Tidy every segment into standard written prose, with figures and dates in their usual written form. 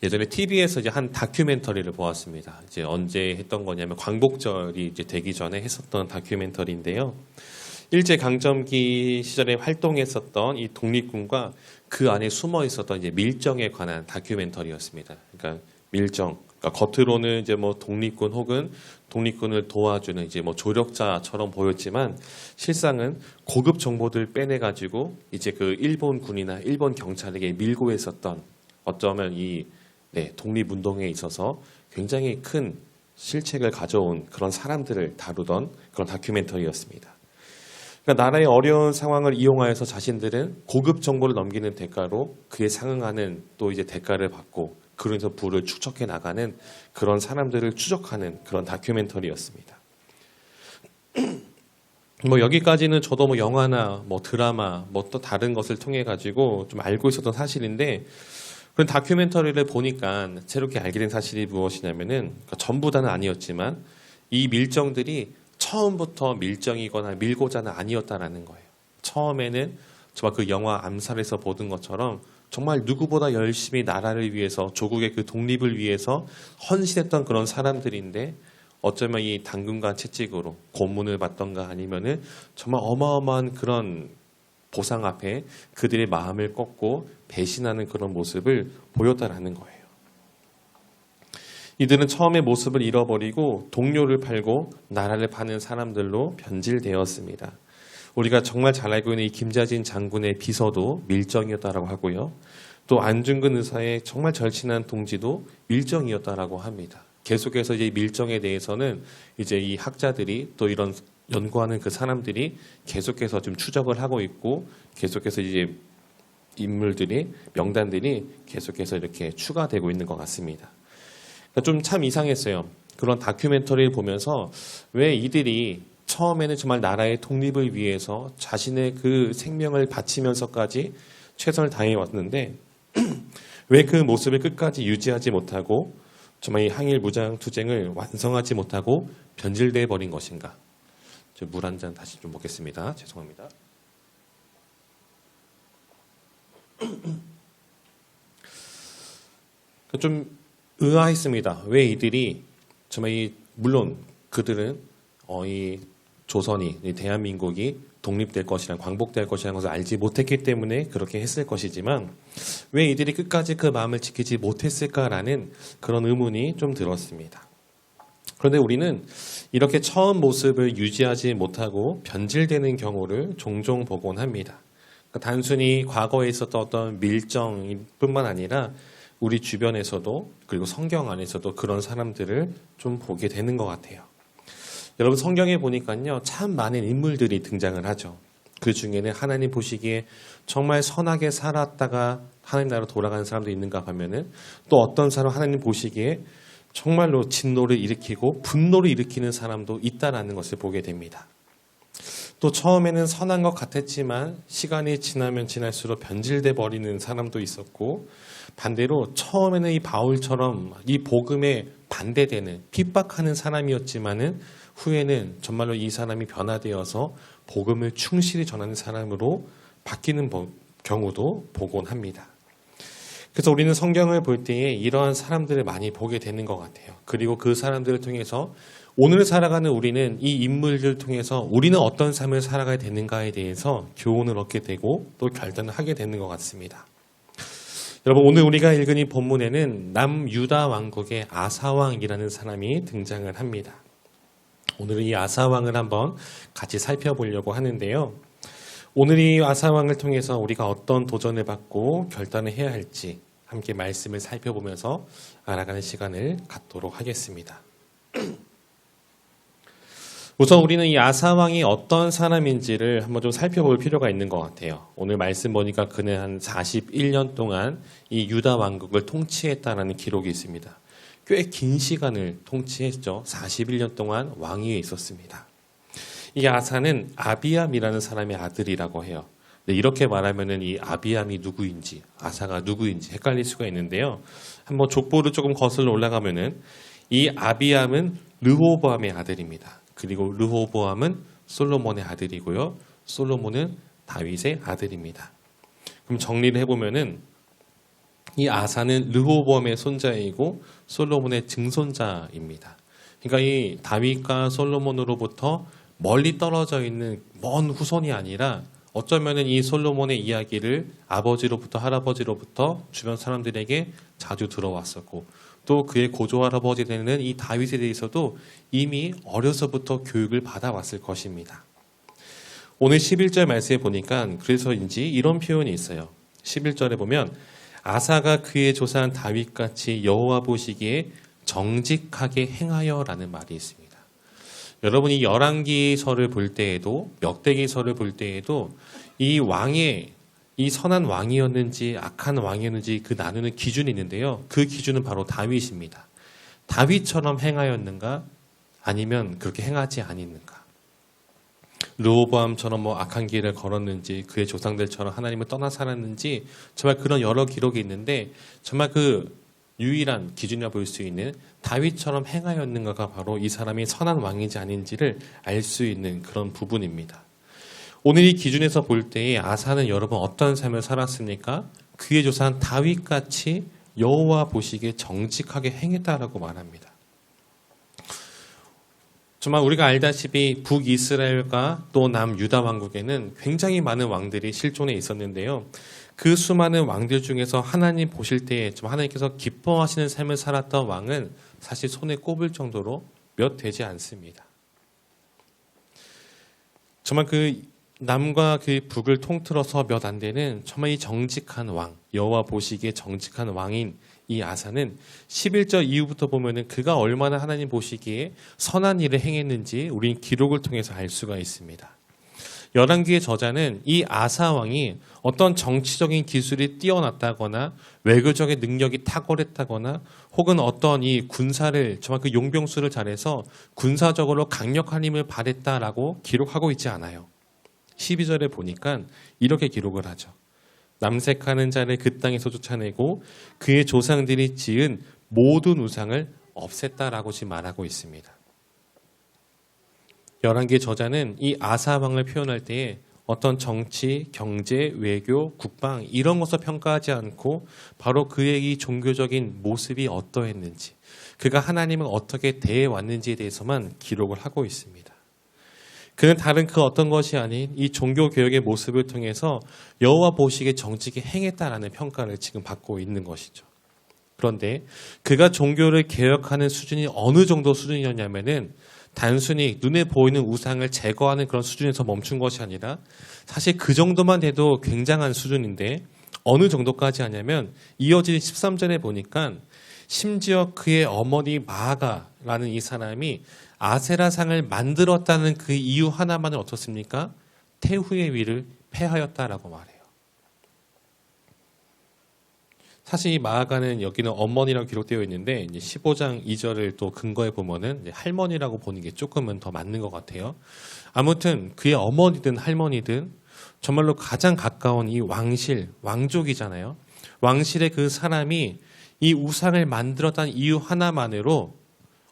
예전에 TV에서 이제 한 다큐멘터리를 보았습니다. 이제 언제 했던 거냐면 광복절이 이제 되기 전에 했었던 다큐멘터리인데요. 일제 강점기 시절에 활동했었던 이 독립군과 그 안에 숨어 있었던 이제 밀정에 관한 다큐멘터리였습니다. 그러니까 밀정, 그러니까 겉으로는 이제 뭐 독립군 혹은 독립군을 도와주는 이제 뭐 조력자처럼 보였지만 실상은 고급 정보들 빼내 가지고 이제 그 일본 군이나 일본 경찰에게 밀고 했었던 어쩌면 이 독립운동에 있어서 굉장히 큰 실책을 가져온 그런 사람들을 다루던 그런 다큐멘터리였습니다. 그러니까 나라의 어려운 상황을 이용하여서 자신들은 고급 정보를 넘기는 대가로 그에 상응하는 또 이제 대가를 받고 그러면서 부를 축적해 나가는 그런 사람들을 추적하는 그런 다큐멘터리였습니다. 뭐 여기까지는 저도 뭐 영화나 뭐 드라마 뭐 또 다른 것을 통해 가지고 좀 알고 있었던 사실인데 그런 다큐멘터리를 보니까 새롭게 알게 된 사실이 무엇이냐면은 그러니까 전부 다는 아니었지만 이 밀정들이 처음부터 밀정이거나 밀고자는 아니었다라는 거예요. 처음에는 정말 그 영화 암살에서 보던 것처럼 정말 누구보다 열심히 나라를 위해서 조국의 그 독립을 위해서 헌신했던 그런 사람들인데 어쩌면 이 당근과 채찍으로 고문을 받던가 아니면은 정말 어마어마한 그런 보상 앞에 그들의 마음을 꺾고 배신하는 그런 모습을 보였다라는 거예요. 이들은 처음에 모습을 잃어버리고 동료를 팔고 나라를 파는 사람들로 변질되었습니다. 우리가 정말 잘 알고 있는 이 김자진 장군의 비서도 밀정이었다라고 하고요. 또 안중근 의사의 정말 절친한 동지도 밀정이었다라고 합니다. 계속해서 이제 밀정에 대해서는 이제 이 학자들이 또 이런 연구하는 그 사람들이 계속해서 좀 추적을 하고 있고 계속해서 이제 인물들이 명단들이 계속해서 이렇게 추가되고 있는 것 같습니다. 좀 참 이상했어요. 그런 다큐멘터리를 보면서 왜 이들이 처음에는 정말 나라의 독립을 위해서 자신의 그 생명을 바치면서까지 최선을 다해 왔는데 왜 그 모습을 끝까지 유지하지 못하고 정말 이 항일 무장 투쟁을 완성하지 못하고 변질돼 버린 것인가? 물 한 잔 다시 좀 먹겠습니다. 죄송합니다. 좀 의아했습니다. 왜 이들이 정말 물론 그들은 이 조선이 이 대한민국이 독립될 것이란 광복될 것이라는 것을 알지 못했기 때문에 그렇게 했을 것이지만 왜 이들이 끝까지 그 마음을 지키지 못했을까라는 그런 의문이 좀 들었습니다. 그런데 우리는 이렇게 처음 모습을 유지하지 못하고 변질되는 경우를 종종 보곤 합니다. 그러니까 단순히 과거에 있었던 어떤 밀정뿐만 아니라 우리 주변에서도 그리고 성경 안에서도 그런 사람들을 좀 보게 되는 것 같아요. 여러분 성경에 보니까요 참 많은 인물들이 등장을 하죠. 그 중에는 하나님 보시기에 정말 선하게 살았다가 하나님 나라로 돌아가는 사람도 있는가 하면은 또 어떤 사람 하나님 보시기에 정말로 진노를 일으키고 분노를 일으키는 사람도 있다라는 것을 보게 됩니다. 또 처음에는 선한 것 같았지만 시간이 지나면 지날수록 변질돼 버리는 사람도 있었고 반대로 처음에는 이 바울처럼 이 복음에 반대되는 핍박하는 사람이었지만은 후에는 정말로 이 사람이 변화되어서 복음을 충실히 전하는 사람으로 바뀌는 경우도 보곤 합니다. 그래서 우리는 성경을 볼 때에 이러한 사람들을 많이 보게 되는 것 같아요. 그리고 그 사람들을 통해서 오늘 살아가는 우리는 이 인물들을 통해서 우리는 어떤 삶을 살아가야 되는가에 대해서 교훈을 얻게 되고 또 결단을 하게 되는 것 같습니다. 여러분 오늘 우리가 읽은 이 본문에는 남유다 왕국의 아사왕이라는 사람이 등장을 합니다. 오늘은 이 아사왕을 한번 같이 살펴보려고 하는데요. 오늘 이 아사왕을 통해서 우리가 어떤 도전을 받고 결단을 해야 할지 함께 말씀을 살펴보면서 알아가는 시간을 갖도록 하겠습니다. 우선 우리는 이 아사왕이 어떤 사람인지를 한번 좀 살펴볼 필요가 있는 것 같아요. 오늘 말씀 보니까 그는 한 41년 동안 이 유다 왕국을 통치했다라는 기록이 있습니다. 꽤 긴 시간을 통치했죠. 41년 동안 왕위에 있었습니다. 이 아사는 아비암이라는 사람의 아들이라고 해요. 이렇게 말하면은 이 아비암이 누구인지 아사가 누구인지 헷갈릴 수가 있는데요. 한번 족보를 조금 거슬러 올라가면은 이 아비암은 르호보암의 아들입니다. 그리고 르호보암은 솔로몬의 아들이고요. 솔로몬은 다윗의 아들입니다. 그럼 정리를 해보면은 이 아사는 르호보암의 손자이고 솔로몬의 증손자입니다. 그러니까 이 다윗과 솔로몬으로부터 멀리 떨어져 있는 먼 후손이 아니라 어쩌면은 이 솔로몬의 이야기를 아버지로부터 할아버지로부터 주변 사람들에게 자주 들어왔었고 또 그의 고조 할아버지 되는 이 다윗에 대해서도 이미 어려서부터 교육을 받아왔을 것입니다. 오늘 11절 말씀에 보니까 그래서인지 이런 표현이 있어요. 11절에 보면 아사가 그의 조상 다윗같이 여호와 보시기에 정직하게 행하여라는 말이 있습니다. 여러분이 열왕기서를 볼 때에도 역대기서를 볼 때에도 이 왕의 이 선한 왕이었는지 악한 왕이었는지 그 나누는 기준이 있는데요. 그 기준은 바로 다윗입니다. 다윗처럼 행하였는가 아니면 그렇게 행하지 아니는가. 르호보암처럼 뭐 악한 길을 걸었는지 그의 조상들처럼 하나님을 떠나 살았는지 정말 그런 여러 기록이 있는데 정말 그 유일한 기준이라 볼 수 있는 다윗처럼 행하였는가가 바로 이 사람이 선한 왕인지 아닌지를 알 수 있는 그런 부분입니다. 오늘 이 기준에서 볼 때에 아사는 여러분 어떤 삶을 살았습니까? 그의 조상 다윗같이 여호와 보시기에 정직하게 행했다라고 말합니다. 정말 우리가 알다시피 북이스라엘과 또 남유다 왕국에는 굉장히 많은 왕들이 실존해 있었는데요. 그 수많은 왕들 중에서 하나님 보실 때에 좀 하나님께서 기뻐하시는 삶을 살았던 왕은 사실 손에 꼽을 정도로 몇 되지 않습니다. 정말 그 남과 그 북을 통틀어서 몇 안 되는 정말 이 정직한 왕, 여호와 보시기에 정직한 왕인 이 아사는 11절 이후부터 보면은 그가 얼마나 하나님 보시기에 선한 일을 행했는지 우리는 기록을 통해서 알 수가 있습니다. 열왕기의 저자는 이 아사 왕이 어떤 정치적인 기술이 뛰어났다거나 외교적인 능력이 탁월했다거나 혹은 어떤 이 군사를 정말 그 용병수를 잘해서 군사적으로 강력한 힘을 발했다라고 기록하고 있지 않아요. 12절에 보니까 이렇게 기록을 하죠. 남색하는 자를 그 땅에서 쫓아내고 그의 조상들이 지은 모든 우상을 없앴다라고 지금 말하고 있습니다. 열왕기의 저자는 이 아사 왕을 표현할 때에 어떤 정치, 경제, 외교, 국방 이런 것을 평가하지 않고 바로 그의 이 종교적인 모습이 어떠했는지 그가 하나님을 어떻게 대해왔는지에 대해서만 기록을 하고 있습니다. 그는 다른 그 어떤 것이 아닌 이 종교개혁의 모습을 통해서 여호와 보시기에 정직히 행했다라는 평가를 지금 받고 있는 것이죠. 그런데 그가 종교를 개혁하는 수준이 어느 정도 수준이었냐면은 단순히 눈에 보이는 우상을 제거하는 그런 수준에서 멈춘 것이 아니라 사실 그 정도만 돼도 굉장한 수준인데 어느 정도까지 하냐면 이어진 13절에 보니까 심지어 그의 어머니 마아가라는 이 사람이 아세라상을 만들었다는 그 이유 하나만은 어떻습니까? 태후의 위를 폐하였다라고 말해요. 사실 이 마아가는 여기는 어머니라고 기록되어 있는데 이제 15장 2절을 또 근거해 보면은 할머니라고 보는 게 조금은 더 맞는 것 같아요. 아무튼 그의 어머니든 할머니든 정말로 가장 가까운 이 왕실, 왕족이잖아요. 왕실의 그 사람이 이 우상을 만들었다는 이유 하나만으로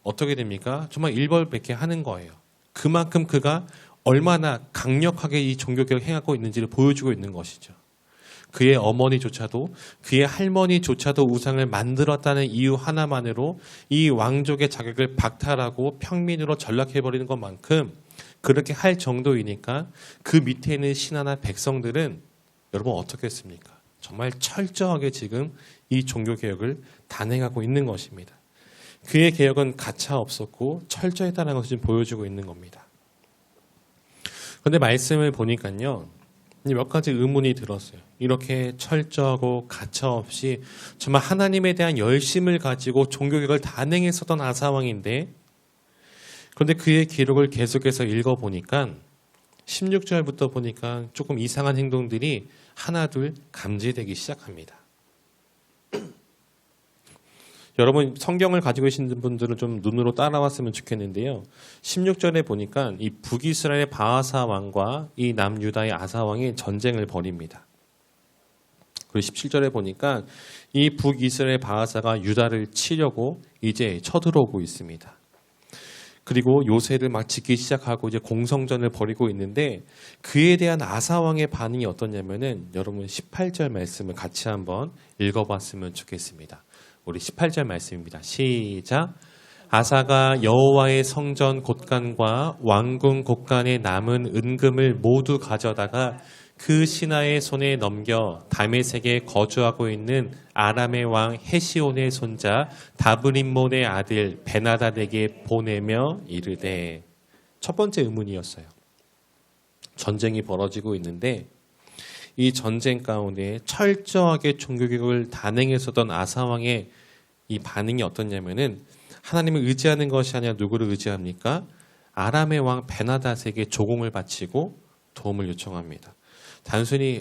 어떻게 됩니까? 정말 일벌백계 하는 거예요. 그만큼 그가 얼마나 강력하게 이 종교개혁을 행하고 있는지를 보여주고 있는 것이죠. 그의 어머니조차도 그의 할머니조차도 우상을 만들었다는 이유 하나만으로 이 왕족의 자격을 박탈하고 평민으로 전락해버리는 것만큼 그렇게 할 정도이니까 그 밑에 있는 신하나 백성들은 여러분 어떻게 했습니까? 정말 철저하게 지금 이 종교개혁을 단행하고 있는 것입니다. 그의 개혁은 가차 없었고 철저했다는 것을 지금 보여주고 있는 겁니다. 그런데 말씀을 보니까요. 몇 가지 의문이 들었어요. 이렇게 철저하고 가차 없이 정말 하나님에 대한 열심을 가지고 종교개혁을 단행했었던 아사왕인데 그런데 그의 기록을 계속해서 읽어보니까 16절부터 보니까 조금 이상한 행동들이 하나둘 감지되기 시작합니다. 여러분 성경을 가지고 계신 분들은 좀 눈으로 따라왔으면 좋겠는데요. 16절에 보니까 이 북이스라엘의 바하사 왕과 이 남유다의 아사 왕이 전쟁을 벌입니다. 그리고 17절에 보니까 이 북이스라엘 바하사가 유다를 치려고 이제 쳐들어오고 있습니다. 그리고 요새를 막 짓기 시작하고 이제 공성전을 벌이고 있는데 그에 대한 아사 왕의 반응이 어떠냐면은 여러분 18절 말씀을 같이 한번 읽어봤으면 좋겠습니다. 우리 18절 말씀입니다. 시작. 아사가 여호와의 성전 곳간과 왕궁 곳간에 남은 은금을 모두 가져다가 그 신하의 손에 넘겨 다메섹에 거주하고 있는 아람의 왕 헤시온의 손자 다브림몬의 아들 베나닷에게 보내며 이르되. 첫 번째 의문이었어요. 전쟁이 벌어지고 있는데 이 전쟁 가운데 철저하게 종교개혁을 단행했었던 아사 왕의 이 반응이 어떻냐면은 하나님을 의지하는 것이 아니라 누구를 의지합니까? 아람의 왕 베나닷에게 조공을 바치고 도움을 요청합니다. 단순히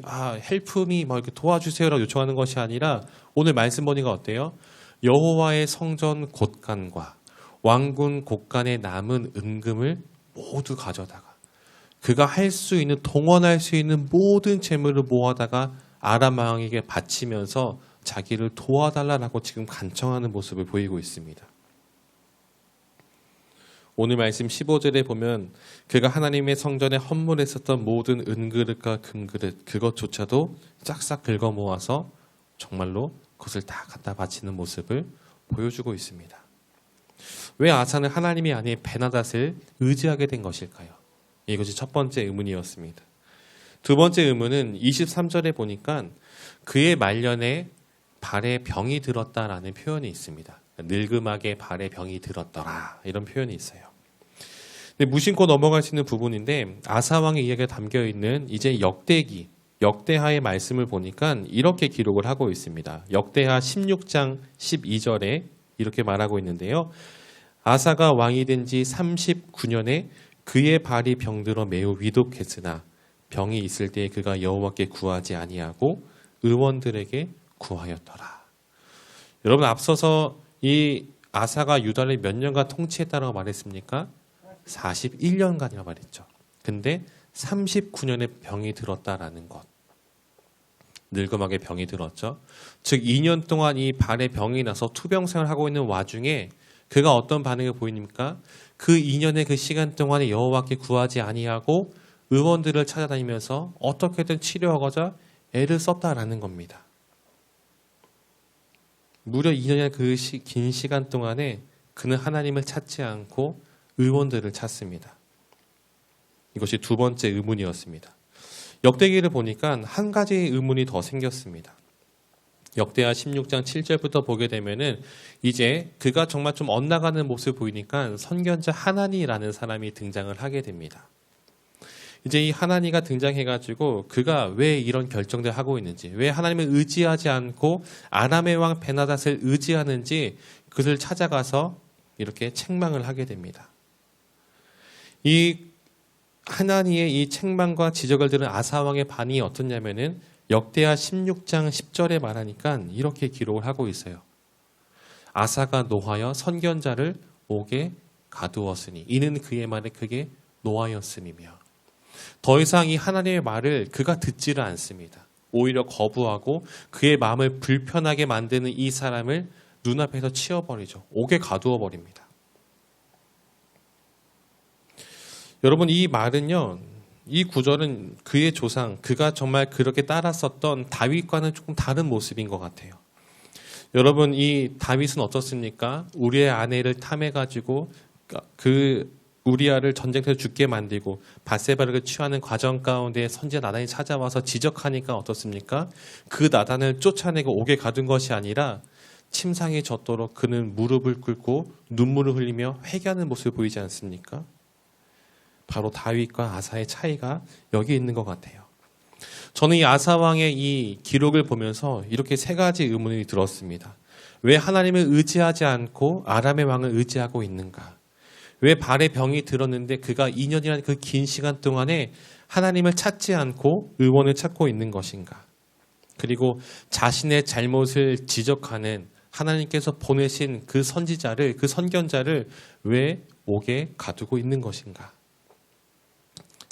헬프미 뭐 이렇게 도와주세요라고 요청하는 것이 아니라 오늘 말씀 보니까 어때요? 여호와의 성전 곳간과 왕궁 곳간에 남은 은금을 모두 가져다가 그가 할 수 있는 동원할 수 있는 모든 재물을 모아다가 아람 왕에게 바치면서 자기를 도와달라고 지금 간청하는 모습을 보이고 있습니다. 오늘 말씀 15절에 보면 그가 하나님의 성전에 헌물했었던 모든 은그릇과 금그릇 그것조차도 싹싹 긁어 모아서 정말로 그것을 다 갖다 바치는 모습을 보여주고 있습니다. 왜 아사는 하나님이 아닌 베나닷을 의지하게 된 것일까요? 이것이 첫 번째 의문이었습니다. 두 번째 의문은 23절에 보니까 그의 말년에 발에 병이 들었다라는 표현이 있습니다. 늙음하게 발에 병이 들었더라 이런 표현이 있어요. 근데 무심코 넘어갈 수 있는 부분인데 아사 왕의 이야기가 담겨 있는 이제 역대하의 말씀을 보니까 이렇게 기록을 하고 있습니다. 역대하 16장 12절에 이렇게 말하고 있는데요. 아사가 왕이 된 지 39년에 그의 발이 병들어 매우 위독했으나 병이 있을 때에 그가 여호와께 구하지 아니하고 의원들에게 구하였더라. 여러분 앞서서 이 아사가 유다를 몇 년간 통치했다라고 말했습니까? 41년간이라고 말했죠. 근데 39년에 병이 들었다라는 것. 늙음하게 병이 들었죠. 즉 2년 동안 이 발에 병이 나서 투병생활을 하고 있는 와중에 그가 어떤 반응을 보입니까? 그 2년의 그 시간 동안에 여호와께 구하지 아니하고 의원들을 찾아다니면서 어떻게든 치료하고자 애를 썼다라는 겁니다. 무려 2년의 그 긴 시간 동안에 그는 하나님을 찾지 않고 의원들을 찾습니다. 이것이 두 번째 의문이었습니다. 역대기를 보니까 한 가지의 의문이 더 생겼습니다. 역대하 16장 7절부터 보게 되면은 이제 그가 정말 좀 엇나가는 모습을 보이니까 선견자 하나니라는 사람이 등장을 하게 됩니다. 이제 이 하나니가 등장해가지고 그가 왜 이런 결정들을 하고 있는지, 왜 하나님을 의지하지 않고 아람의 왕 베나닷을 의지하는지 그를 찾아가서 이렇게 책망을 하게 됩니다. 이 하나니의 이 책망과 지적을 들은 아사 왕의 반응이 어떻냐면은 역대하 16장 10절에 말하니까 이렇게 기록을 하고 있어요. 아사가 노하여 선견자를 옥에 가두었으니 이는 그의 말에 크게 노하였음이며. 더 이상 이 하나님의 말을 그가 듣지를 않습니다. 오히려 거부하고 그의 마음을 불편하게 만드는 이 사람을 눈앞에서 치워버리죠. 옥에 가두어 버립니다. 여러분 이 말은요, 이 구절은 그의 조상, 그가 정말 그렇게 따랐었던 다윗과는 조금 다른 모습인 것 같아요. 여러분 이 다윗은 어떻습니까? 우리의 아내를 탐해가지고 그 우리아를 전쟁터에 죽게 만들고 밧세바를 취하는 과정 가운데 선지자 나단이 찾아와서 지적하니까 어떻습니까? 그 나단을 쫓아내고 옥에 가둔 것이 아니라 침상에 젖도록 그는 무릎을 꿇고 눈물을 흘리며 회개하는 모습을 보이지 않습니까? 바로 다윗과 아사의 차이가 여기 있는 것 같아요. 저는 이 아사 왕의 이 기록을 보면서 이렇게 세 가지 의문이 들었습니다. 왜 하나님을 의지하지 않고 아람의 왕을 의지하고 있는가? 왜 발에 병이 들었는데 그가 2년이라는 그 긴 시간 동안에 하나님을 찾지 않고 의원을 찾고 있는 것인가? 그리고 자신의 잘못을 지적하는 하나님께서 보내신 그 선지자를, 그 선견자를 왜 옥에 가두고 있는 것인가?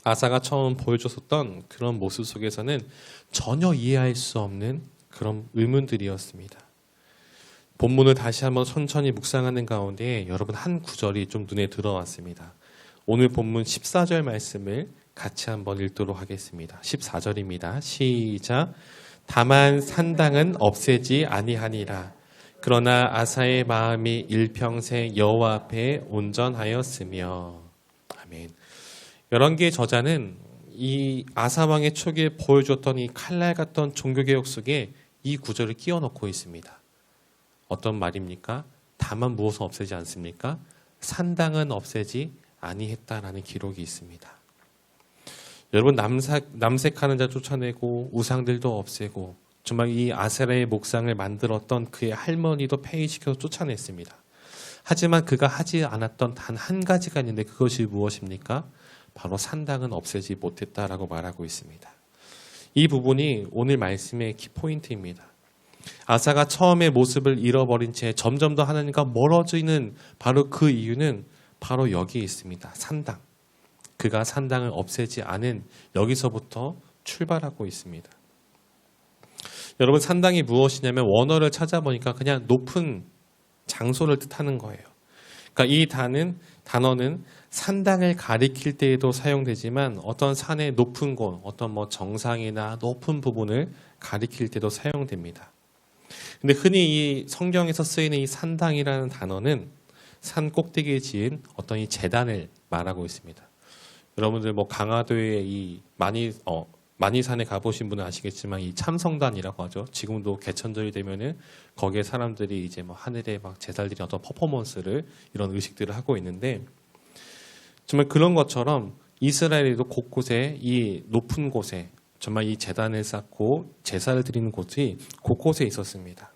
아사가 처음 보여줬었던 그런 모습 속에서는 전혀 이해할 수 없는 그런 의문들이었습니다. 본문을 다시 한번 천천히 묵상하는 가운데 여러분 한 구절이 좀 눈에 들어왔습니다. 오늘 본문 14절 말씀을 같이 한번 읽도록 하겠습니다. 14절입니다. 시작. 다만 산당은 없애지 아니하니라. 그러나 아사의 마음이 일평생 여호와 앞에 온전하였으며. 아멘. 열왕기의 저자는 이 아사 왕의 초기에 보여줬던 이 칼날 같던 종교개혁 속에 이 구절을 끼워 넣고 있습니다. 어떤 말입니까? 다만 무엇은 없애지 않습니까? 산당은 없애지 아니했다라는 기록이 있습니다. 여러분 남색하는 자 쫓아내고 우상들도 없애고 정말 이 아세라의 목상을 만들었던 그의 할머니도 폐위시켜서 쫓아냈습니다. 하지만 그가 하지 않았던 단 한 가지가 있는데 그것이 무엇입니까? 바로 산당은 없애지 못했다라고 말하고 있습니다. 이 부분이 오늘 말씀의 키포인트입니다. 아사가 처음의 모습을 잃어버린 채 점점 더 하나님과 멀어지는 바로 그 이유는 바로 여기에 있습니다. 산당. 그가 산당을 없애지 않은 여기서부터 출발하고 있습니다. 여러분 산당이 무엇이냐면 원어를 찾아보니까 그냥 높은 장소를 뜻하는 거예요. 그러니까 이 단어는 산당을 가리킬 때에도 사용되지만 어떤 산의 높은 곳, 어떤 정상이나 높은 부분을 가리킬 때도 사용됩니다. 근데 흔히 이 성경에서 쓰이는 이 산당이라는 단어는 산 꼭대기에 지은 어떤 이 제단을 말하고 있습니다. 여러분들 강화도에 이 만이산에 가보신 분은 아시겠지만 이 참성단이라고 하죠. 지금도 개천절이 되면은 거기에 사람들이 이제 하늘에 제살들이 어떤 퍼포먼스를 이런 의식들을 하고 있는데 정말 그런 것처럼 이스라엘에도 곳곳에 이 높은 곳에 정말 이 제단을 쌓고 제사를 드리는 곳이 곳곳에 있었습니다.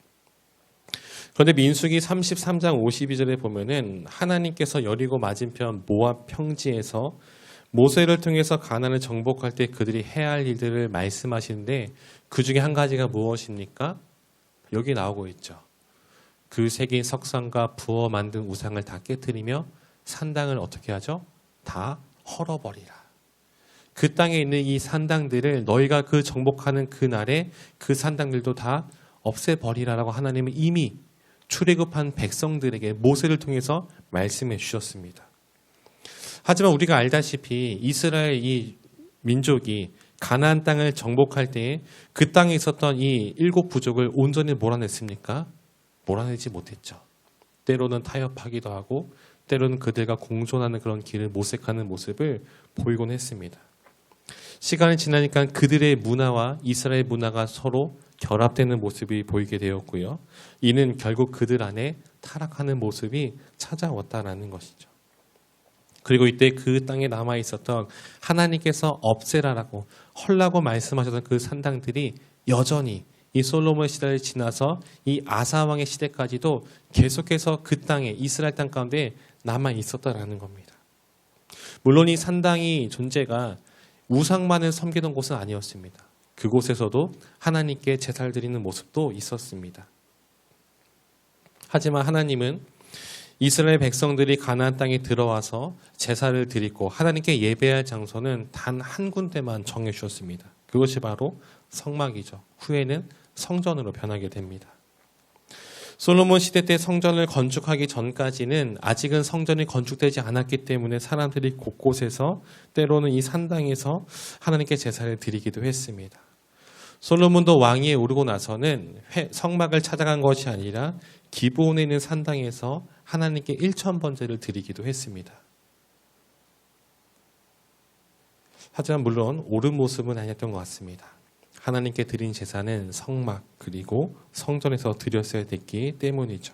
그런데 민수기 33장 52절에 보면은 하나님께서 여리고 맞은편 모압 평지에서 모세를 통해서 가나안을 정복할 때 그들이 해야 할 일들을 말씀하시는데 그 중에 한 가지가 무엇입니까? 여기 나오고 있죠. 그 새긴 석상과 부어 만든 우상을 다 깨뜨리며 산당을 어떻게 하죠? 다 헐어버리라. 그 땅에 있는 이 산당들을 너희가 그 정복하는 그날에 그 산당들도 다 없애버리라라고 하나님은 이미 출애굽한 백성들에게 모세를 통해서 말씀해 주셨습니다. 하지만 우리가 알다시피 이스라엘 이 민족이 가나안 땅을 정복할 때에 그 땅에 있었던 이 7 부족을 온전히 몰아냈습니까? 몰아내지 못했죠. 때로는 타협하기도 하고 때로는 그들과 공존하는 그런 길을 모색하는 모습을 보이곤 했습니다. 시간이 지나니까 그들의 문화와 이스라엘 문화가 서로 결합되는 모습이 보이게 되었고요. 이는 결국 그들 안에 타락하는 모습이 찾아왔다라는 것이죠. 그리고 이때 그 땅에 남아 있었던 하나님께서 없애라라고 헐라고 말씀하셨던 그 산당들이 여전히 이 솔로몬 시대를 지나서 이 아사 왕의 시대까지도 계속해서 그 땅에 이스라엘 땅 가운데 남아 있었다라는 겁니다. 물론 이 산당이 존재가 우상만을 섬기던 곳은 아니었습니다. 그곳에서도 하나님께 제사를 드리는 모습도 있었습니다. 하지만 하나님은 이스라엘 백성들이 가나안 땅에 들어와서 제사를 드리고 하나님께 예배할 장소는 단 한 군데만 정해 주셨습니다. 그것이 바로 성막이죠. 후에는 성전으로 변하게 됩니다. 솔로몬 시대 때 성전을 건축하기 전까지는 아직은 성전이 건축되지 않았기 때문에 사람들이 곳곳에서 때로는 이 산당에서 하나님께 제사를 드리기도 했습니다. 솔로몬도 왕위에 오르고 나서는 성막을 찾아간 것이 아니라 기브온에 있는 산당에서 하나님께 1000번제를 드리기도 했습니다. 하지만 물론 옳은 모습은 아니었던 것 같습니다. 하나님께 드린 제사는 성막 그리고 성전에서 드렸어야 됐기 때문이죠.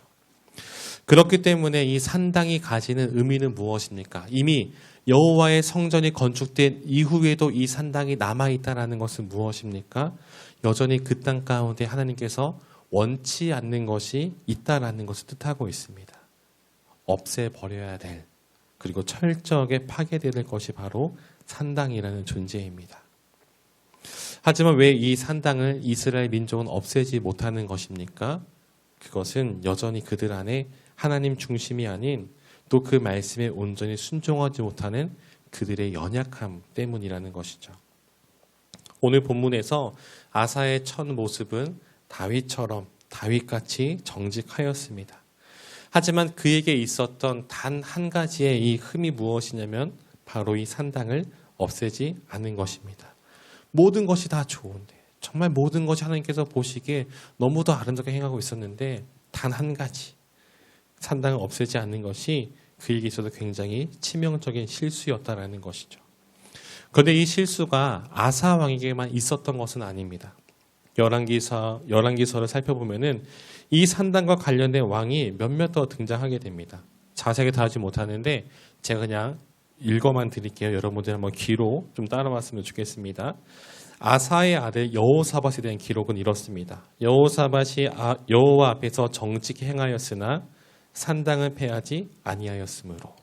그렇기 때문에 이 산당이 가지는 의미는 무엇입니까? 이미 여호와의 성전이 건축된 이후에도 이 산당이 남아있다는 것은 무엇입니까? 여전히 그 땅 가운데 하나님께서 원치 않는 것이 있다라는 것을 뜻하고 있습니다. 없애버려야 될 그리고 철저하게 파괴될 것이 바로 산당이라는 존재입니다. 하지만 왜 이 산당을 이스라엘 민족은 없애지 못하는 것입니까? 그것은 여전히 그들 안에 하나님 중심이 아닌 또 그 말씀에 온전히 순종하지 못하는 그들의 연약함 때문이라는 것이죠. 오늘 본문에서 아사의 첫 모습은 다윗처럼 다윗같이 정직하였습니다. 하지만 그에게 있었던 단 한 가지의 이 흠이 무엇이냐면 바로 이 산당을 없애지 않은 것입니다. 모든 것이 다 좋은데, 정말 모든 것이 하나님께서 보시기에 너무도 아름답게 행하고 있었는데 단 한 가지, 산당을 없애지 않는 것이 그에게 있어도 굉장히 치명적인 실수였다라는 것이죠. 그런데 이 실수가 아사 왕에게만 있었던 것은 아닙니다. 열왕기서를 살펴보면은 이 산당과 관련된 왕이 몇몇 더 등장하게 됩니다. 자세하게 다 하지 못하는데 제가 그냥 읽어만 드릴게요. 여러분들 한번 귀로 좀 따라왔으면 좋겠습니다. 아사의 아들 여호사밧에 대한 기록은 이렇습니다. 여호사밧이 여호와 앞에서 정직히 행하였으나 산당을 패하지 아니하였으므로.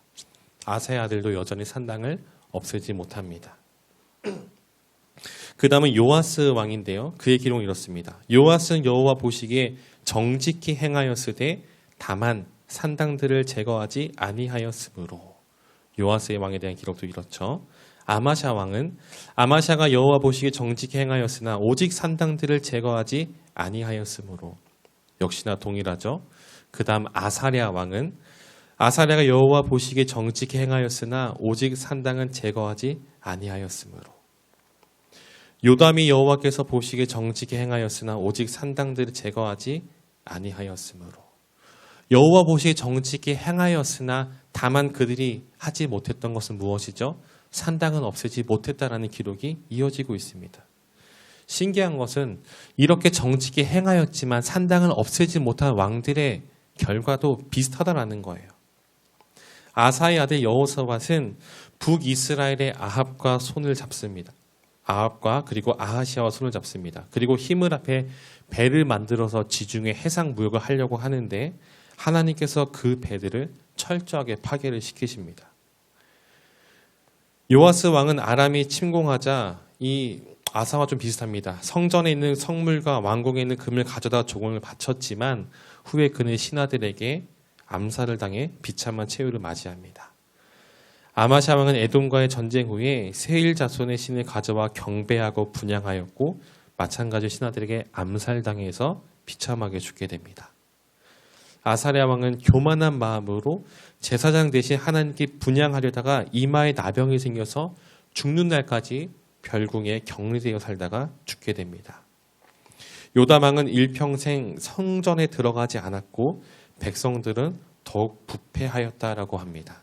아사의 아들도 여전히 산당을 없애지 못합니다. 그 다음은 요아스 왕인데요. 그의 기록은 이렇습니다. 요아스는 여호와 보시기에 정직히 행하였으되 다만 산당들을 제거하지 아니하였으므로. 요아스의 왕에 대한 기록도 이렇죠. 아마샤 왕은 아마샤가 여호와 보시기에 정직히 행하였으나 오직 산당들을 제거하지 아니하였으므로. 역시나 동일하죠. 그 다음 아사랴 왕은 아사랴가 여호와 보시기에 정직히 행하였으나 오직 산당은 제거하지 아니하였으므로. 요담이 여호와께서 보시기에 정직히 행하였으나 오직 산당들을 제거하지 아니하였으므로. 여호와 보시기에 정직히 행하였으나 다만 그들이 하지 못했던 것은 무엇이죠? 산당은 없애지 못했다라는 기록이 이어지고 있습니다. 신기한 것은 이렇게 정직히 행하였지만 산당을 없애지 못한 왕들의 결과도 비슷하다라는 거예요. 아사의 아들 여호사밧은 북이스라엘의 아합과 손을 잡습니다. 아합과 그리고 아하시아와 손을 잡습니다. 그리고 힘을 합해 배를 만들어서 지중해 해상 무역을 하려고 하는데 하나님께서 그 배들을 철저하게 파괴를 시키십니다. 요아스 왕은 아람이 침공하자 이 아사와 좀 비슷합니다. 성전에 있는 성물과 왕궁에 있는 금을 가져다 조공을 바쳤지만 후에 그는 신하들에게 암살을 당해 비참한 최후를 맞이합니다. 아마샤 왕은 에돔과의 전쟁 후에 세일 자손의 신을 가져와 경배하고 분향하였고 마찬가지로 신하들에게 암살당해서 비참하게 죽게 됩니다. 아사랴 왕은 교만한 마음으로 제사장 대신 하나님께 분향하려다가 이마에 나병이 생겨서 죽는 날까지 별궁에 격리되어 살다가 죽게 됩니다. 요담 왕은 일평생 성전에 들어가지 않았고 백성들은 더욱 부패하였다라고 합니다.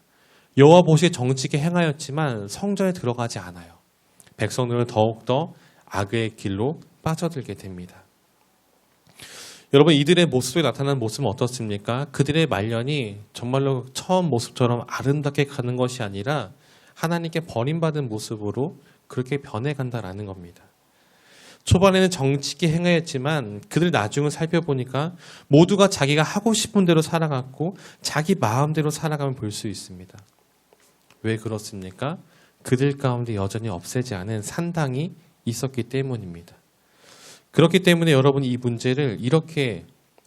여호와 보시기에 정직히 행하였지만 성전에 들어가지 않아요. 백성들은 더욱더 악의 길로 빠져들게 됩니다. 여러분, 이들의 모습에 나타나는 모습은 어떻습니까? 그들의 말년이 정말로 처음 모습처럼 아름답게 가는 것이 아니라 하나님께 버림받은 모습으로 그렇게 변해간다라는 겁니다. 초반에는 정직히 행하였지만 그들 나중을 살펴보니까 모두가 자기가 하고 싶은 대로 살아갔고 자기 마음대로 살아가면 볼 수 있습니다. 왜 그렇습니까? 그들 가운데 여전히 없애지 않은 산당이 있었기 때문입니다. 그렇기 때문에 여러분 이 문제를 이렇게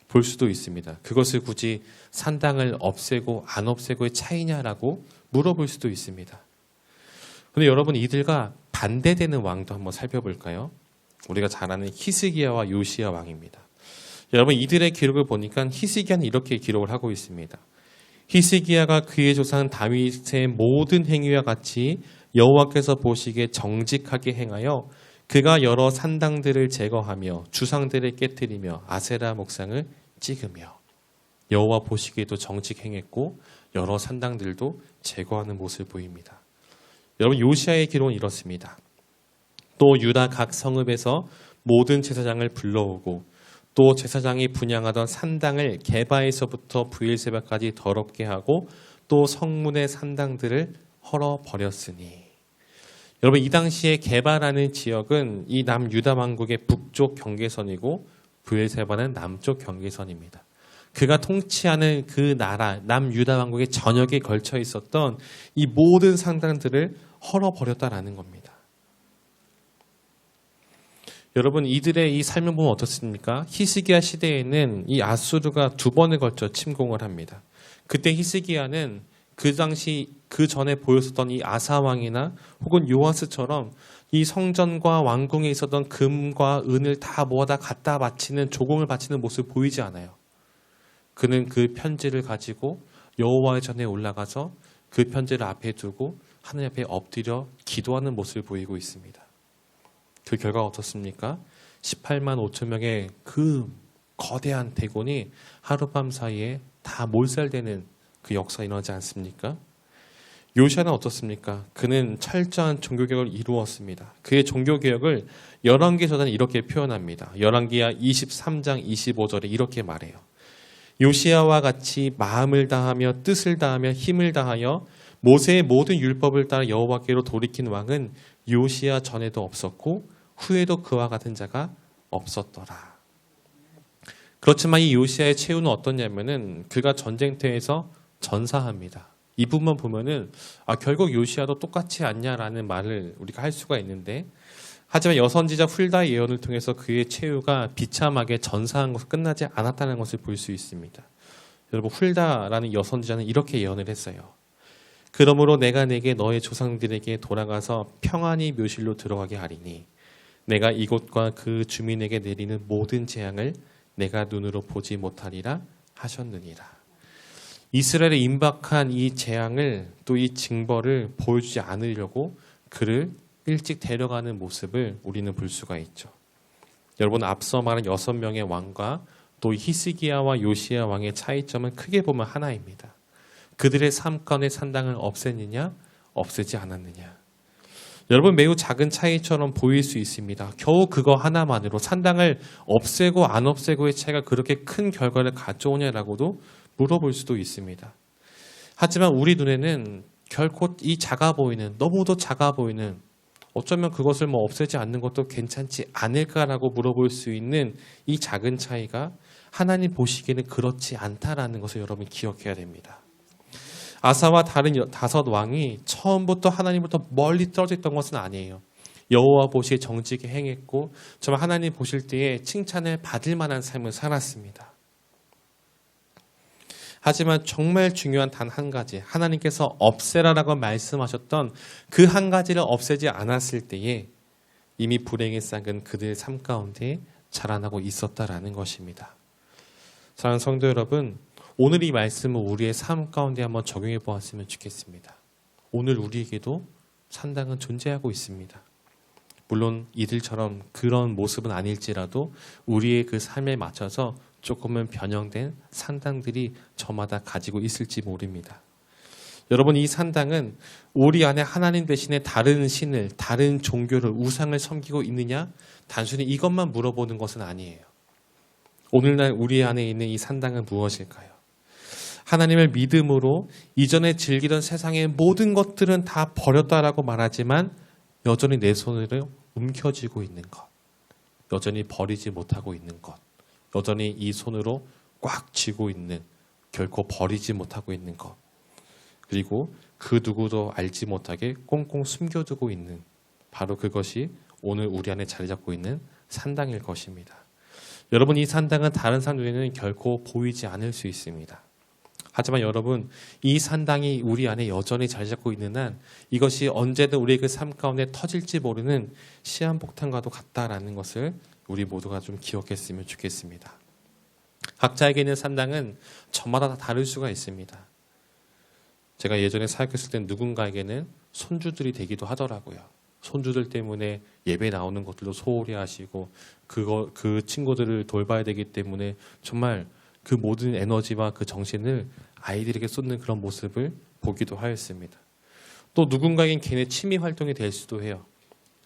볼 수도 있습니다. 그것을 굳이 산당을 없애고 안 없애고의 차이냐라고 물어볼 수도 있습니다. 그런데 여러분 이들과 반대되는 왕도 한번 살펴볼까요? 우리가 잘 아는 히스기야와 요시야 왕입니다. 여러분 이들의 기록을 보니까 히스기야는 이렇게 기록을 하고 있습니다. 히스기야가 그의 조상 다윗의 모든 행위와 같이 여호와께서 보시기에 정직하게 행하여 그가 여러 산당들을 제거하며 주상들을 깨뜨리며 아세라 목상을 찍으며. 여호와 보시기에도 정직 행했고 여러 산당들도 제거하는 모습을 보입니다. 여러분 요시야의 기록은 이렇습니다. 또 유다 각 성읍에서 모든 제사장을 불러오고 또 제사장이 분향하던 산당을 게바에서부터 브엘세바까지 더럽게 하고 또 성문의 산당들을 헐어버렸으니. 여러분 이 당시에 게바라는 지역은 이 남유다 왕국의 북쪽 경계선이고 브엘세바는 남쪽 경계선입니다. 그가 통치하는 그 나라 남유다 왕국의 전역에 걸쳐 있었던 이 모든 산당들을 헐어버렸다라는 겁니다. 여러분 이들의 이 삶을 보면 어떻습니까? 히스기야 시대에는 이 아수르가 두 번에 걸쳐 침공을 합니다. 그때 히스기야는 그 당시 그 전에 보였었던 이 아사 왕이나 혹은 요아스처럼 이 성전과 왕궁에 있었던 금과 은을 다 모아다 갖다 바치는 조공을 바치는 모습 보이지 않아요. 그는 그 편지를 가지고 여호와의 전에 올라가서 그 편지를 앞에 두고 하나님 앞에 엎드려 기도하는 모습을 보이고 있습니다. 그 결과가 어떻습니까? 18만 5천 명의 그 거대한 대군이 하룻밤 사이에 다 몰살되는 그 역사가 일어나지 않습니까? 요시아는 어떻습니까? 그는 철저한 종교개혁을 이루었습니다. 그의 종교개혁을 열왕기서는 이렇게 표현합니다. 열왕기하 23장 25절에 이렇게 말해요. 요시아와 같이 마음을 다하며 뜻을 다하며 힘을 다하여 모세의 모든 율법을 따라 여호와께로 돌이킨 왕은 요시아 전에도 없었고 후에도 그와 같은 자가 없었더라. 그렇지만 이 요시아의 최후는 어떠냐면은 그가 전쟁터에서 전사합니다. 이 부분만 보면은 결국 요시아도 똑같지 않냐라는 말을 우리가 할 수가 있는데, 하지만 여선지자 훌다의 예언을 통해서 그의 최후가 비참하게 전사한 것으로 끝나지 않았다는 것을 볼 수 있습니다. 여러분, 훌다라는 여선지자는 이렇게 예언을 했어요. 그러므로 내가 내게 너의 조상들에게 돌아가서 평안히 묘실로 들어가게 하리니 내가 이곳과 그 주민에게 내리는 모든 재앙을 내가 눈으로 보지 못하리라 하셨느니라. 이스라엘에 임박한 이 재앙을 또 이 징벌을 보여주지 않으려고 그를 일찍 데려가는 모습을 우리는 볼 수가 있죠. 여러분, 앞서 말한 6명의 왕과 또 히스기야와 요시야 왕의 차이점은 크게 보면 하나입니다. 그들의 삶 가운데 산당을 없앴느냐 없애지 않았느냐. 여러분, 매우 작은 차이처럼 보일 수 있습니다. 겨우 그거 하나만으로 산당을 없애고 안 없애고의 차이가 그렇게 큰 결과를 가져오냐라고도 물어볼 수도 있습니다. 하지만 우리 눈에는 결코 이 작아 보이는, 너무도 작아 보이는, 어쩌면 그것을 없애지 않는 것도 괜찮지 않을까라고 물어볼 수 있는 이 작은 차이가 하나님 보시기에는 그렇지 않다라는 것을 여러분 기억해야 됩니다. 아사와 다른 5 왕이 처음부터 하나님부터 멀리 떨어져 있던 것은 아니에요. 여호와 보시기에 정직히 행했고 정말 하나님 보실 때에 칭찬을 받을 만한 삶을 살았습니다. 하지만 정말 중요한 단 한 가지, 하나님께서 없애라라고 말씀하셨던 그 한 가지를 없애지 않았을 때에 이미 불행의 싹은 그들의 삶 가운데 자라나고 있었다라는 것입니다. 사랑하는 성도 여러분, 오늘 이 말씀을 우리의 삶 가운데 한번 적용해 보았으면 좋겠습니다. 오늘 우리에게도 산당은 존재하고 있습니다. 물론 이들처럼 그런 모습은 아닐지라도 우리의 그 삶에 맞춰서 조금은 변형된 산당들이 저마다 가지고 있을지 모릅니다. 여러분, 이 산당은 우리 안에 하나님 대신에 다른 신을, 다른 종교를, 우상을 섬기고 있느냐? 단순히 이것만 물어보는 것은 아니에요. 오늘날 우리 안에 있는 이 산당은 무엇일까요? 하나님을 믿음으로 이전에 즐기던 세상의 모든 것들은 다 버렸다라고 말하지만 여전히 내 손으로 움켜쥐고 있는 것, 여전히 버리지 못하고 있는 것, 여전히 이 손으로 꽉 쥐고 있는, 결코 버리지 못하고 있는 것, 그리고 그 누구도 알지 못하게 꽁꽁 숨겨두고 있는, 바로 그것이 오늘 우리 안에 자리 잡고 있는 산당일 것입니다. 여러분, 이 산당은 다른 사람 눈에는 결코 보이지 않을 수 있습니다. 하지만 여러분, 이 산당이 우리 안에 여전히 자리 잡고 있는 한 이것이 언제든 우리의 그 삶 가운데 터질지 모르는 시한폭탄과도 같다라는 것을 우리 모두가 좀 기억했으면 좋겠습니다. 각자에게 있는 산당은 저마다 다 다를 수가 있습니다. 제가 예전에 사역했을 땐 누군가에게는 손주들이 되기도 하더라고요. 손주들 때문에 예배 나오는 것들도 소홀히 하시고 그 친구들을 돌봐야 되기 때문에 정말 그 모든 에너지와 그 정신을 아이들에게 쏟는 그런 모습을 보기도 하였습니다. 또 누군가에겐 개인의 취미 활동이 될 수도 해요.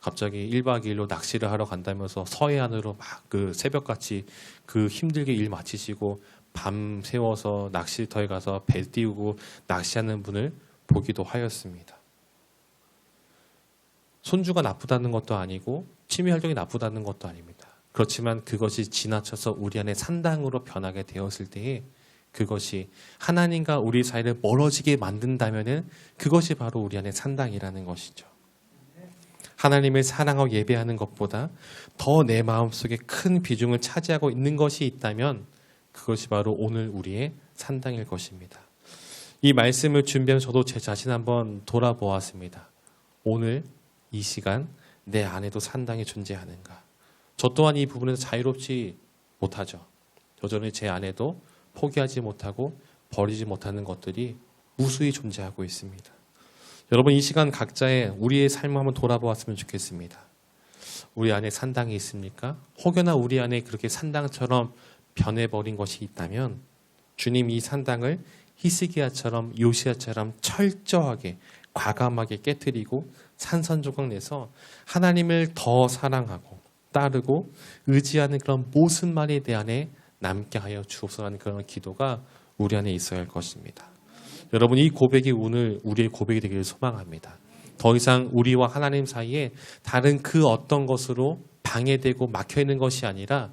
갑자기 1박 2일로 낚시를 하러 간다면서 서해안으로 막 그 새벽같이 그 힘들게 일 마치시고 밤 새워서 낚시터에 가서 배 띄우고 낚시하는 분을 보기도 하였습니다. 손주가 나쁘다는 것도 아니고 취미 활동이 나쁘다는 것도 아닙니다. 그렇지만 그것이 지나쳐서 우리 안에 산당으로 변하게 되었을 때에 그것이 하나님과 우리 사이를 멀어지게 만든다면은 그것이 바로 우리 안에 산당이라는 것이죠. 하나님을 사랑하고 예배하는 것보다 더 내 마음속에 큰 비중을 차지하고 있는 것이 있다면 그것이 바로 오늘 우리의 산당일 것입니다. 이 말씀을 준비하면서 저도 제 자신 한번 돌아보았습니다. 오늘 이 시간 내 안에도 산당이 존재하는가? 저 또한 이 부분에서 자유롭지 못하죠. 여전히 제 안에도 포기하지 못하고 버리지 못하는 것들이 무수히 존재하고 있습니다. 여러분, 이 시간 각자의 우리의 삶을 한번 돌아보았으면 좋겠습니다. 우리 안에 산당이 있습니까? 혹여나 우리 안에 그렇게 산당처럼 변해버린 것이 있다면 주님 이 산당을 히스기야처럼 요시야처럼 철저하게 과감하게 깨뜨리고 산산조각 내서 하나님을 더 사랑하고 따르고 의지하는 그런 모습만이 내 안에 남게 하여 주옵소서라는 그런 기도가 우리 안에 있어야 할 것입니다. 여러분, 이 고백이 오늘 우리의 고백이 되기를 소망합니다. 더 이상 우리와 하나님 사이에 다른 그 어떤 것으로 방해되고 막혀있는 것이 아니라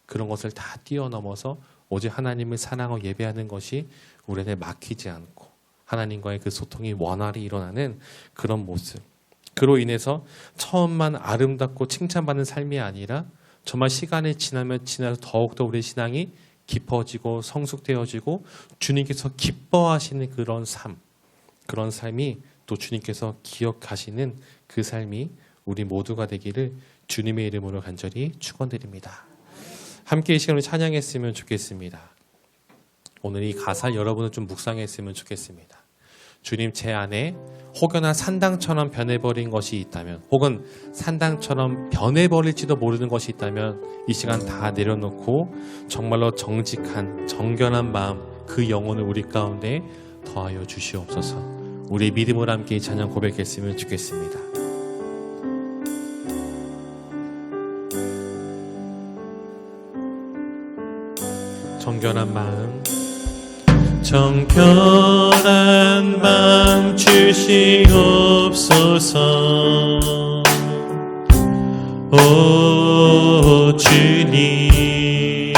그런 것을 다 뛰어넘어서 오직 하나님을 사랑하고 예배하는 것이 우리 안에 막히지 않고 하나님과의 그 소통이 원활히 일어나는 그런 모습. 그로 인해서 처음만 아름답고 칭찬받는 삶이 아니라 정말 시간이 지나면 지나서 더욱더 우리의 신앙이 깊어지고 성숙되어지고 주님께서 기뻐하시는 그런 삶, 그런 삶이 또 주님께서 기억하시는 그 삶이 우리 모두가 되기를 주님의 이름으로 간절히 축원드립니다. 함께 이 시간을 찬양했으면 좋겠습니다. 오늘 이 가사 여러분은 좀 묵상했으면 좋겠습니다. 주님, 제 안에 혹여나 산당처럼 변해버린 것이 있다면, 혹은 산당처럼 변해버릴지도 모르는 것이 있다면 이 시간 다 내려놓고 정말로 정직한 정결한 마음, 그 영혼을 우리 가운데 더하여 주시옵소서. 우리 믿음을 함께 이 찬양 고백했으면 좋겠습니다. 정결한 마음, 정결한 마음 주시옵소서. 오 주님,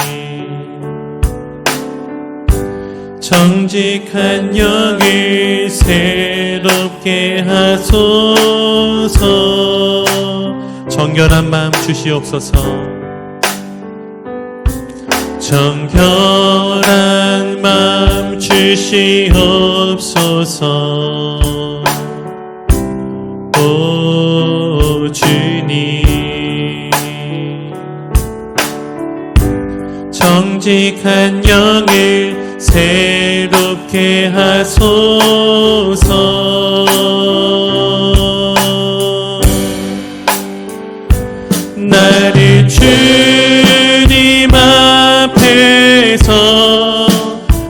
정직한 영을 새롭게 하소서. 정결한 마음 주시옵소서. 정결한 마음 주시옵소서. 오 주님, 정직한 영을 새롭게 하소서. 나를 주님 앞에서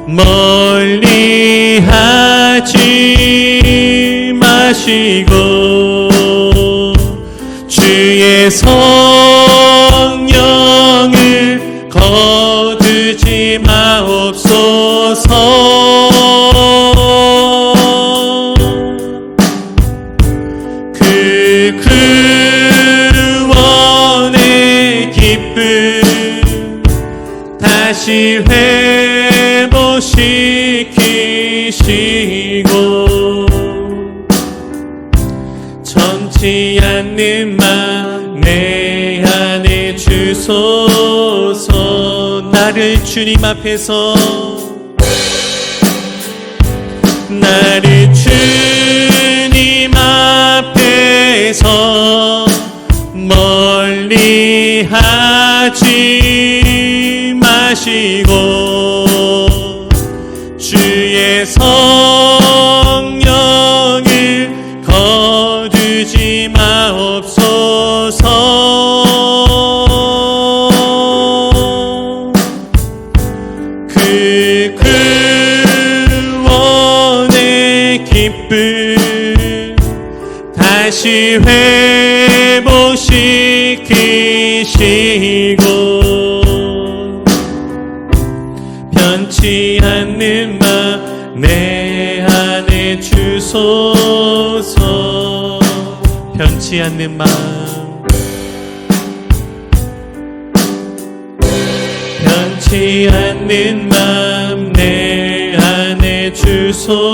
멀리 하지 마시고 주의 성령을 거두지 마옵소서. 그 구원의 기쁨 다시 회복시키시고 전치 않는 맘 내 안에 주소서. 나를 주님 앞에서, 나를 주님 앞에서 멀리 하지 마시고 주의 성령을 거두지 마옵소서. 그 구원의 기쁨 다시 회복시키시고 변치 않는 맘 내 안에 주소서. 변치 않는 마음, 변치 않는 마음 내 안에 주소서.